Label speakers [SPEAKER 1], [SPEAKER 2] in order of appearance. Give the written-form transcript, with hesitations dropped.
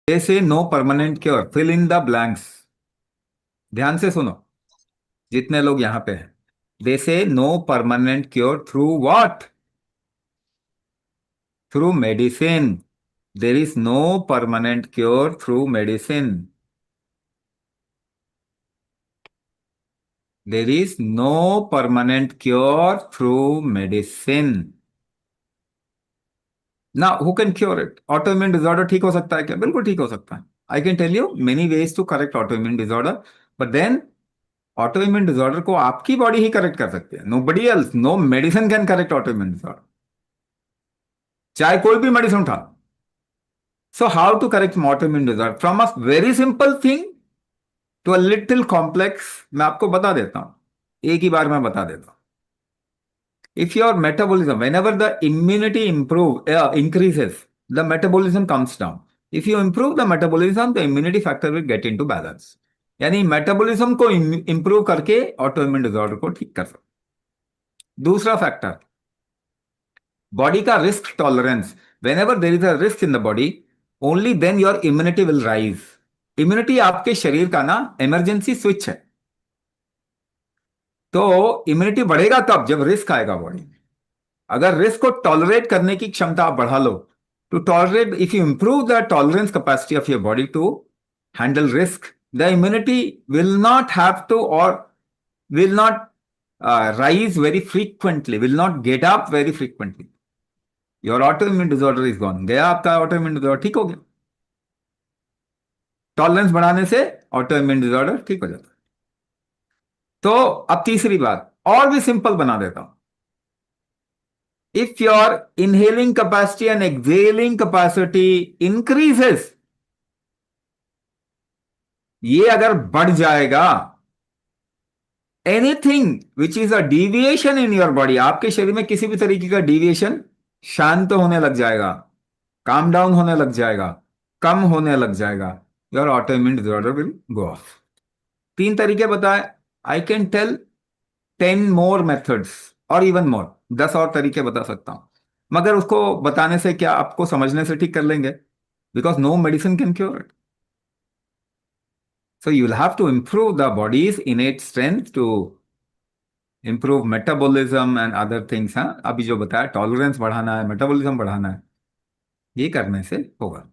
[SPEAKER 1] They say no permanent cure, fill in the blanks. ध्यान से सुनो, जितने लोग यहां पे हैं। They say no permanent cure through what? Through medicine. There is no permanent cure through medicine. There is no permanent cure through medicine. ना who can cure it? Autoimmune disorder ठीक हो सकता है क्या? बिल्कुल ठीक हो सकता है। I can tell you many ways to correct autoimmune disorder, but then autoimmune disorder को आपकी बॉडी ही करेक्ट कर सकती है। Nobody else, no medicine can correct autoimmune disorder, चाहे कोई भी मेडिसिन उठा। So how to correct autoimmune disorder from a very simple thing to a little complex? मैं आपको बता देता हूं, एक ही बार में बता देता हूं। If your metabolism, whenever the immunity increases, the metabolism comes down. If you improve the metabolism, the immunity factor will get into balance. यानी मेटाबॉलिज्म को इंप्रूव करके ऑटोइम्यून डिसऑर्डर को ठीक कर सकते। दूसरा फैक्टर, बॉडी का risk tolerance. Whenever there is a risk in the body, only then your immunity will rise. Immunity आपके शरीर का ना इमरजेंसी स्विच है। तो इम्यूनिटी बढ़ेगा तब जब रिस्क आएगा बॉडी में। अगर रिस्क को टॉलरेट करने की क्षमता आप बढ़ा लो, to tolerate, if you improve the tolerance capacity of your body to handle risk, the immunity will not have to, और will not raise very frequently, will not get up very frequently. Your autoimmune disorder is gone, गया आपका auto immune disorder, ठीक हो गया। Tolerance बढ़ाने से auto immune disorder ठीक हो जाता है। तो अब तीसरी बात और भी सिंपल बना देता हूं। If your inhaling capacity and exhaling capacity increases, ये अगर बढ़ जाएगा, anything which is a deviation in your body, आपके शरीर में किसी भी तरीके का डिविएशन शांत होने लग जाएगा, काम डाउन होने लग जाएगा, कम होने लग जाएगा। Your autoimmune disorder will go off. तीन तरीके बताए। I can tell 10 more methods, और इवन मोर, 10 और तरीके बता सकता हूं। मगर उसको बताने से क्या आपको समझने से ठीक कर लेंगे? Because no medicine can cure it. So you'll have to improve the body's innate strength to improve metabolism and other things। हाँ, अभी जो बताया, टॉलरेंस बढ़ाना है, मेटाबॉलिज्म बढ़ाना है, ये करने से होगा।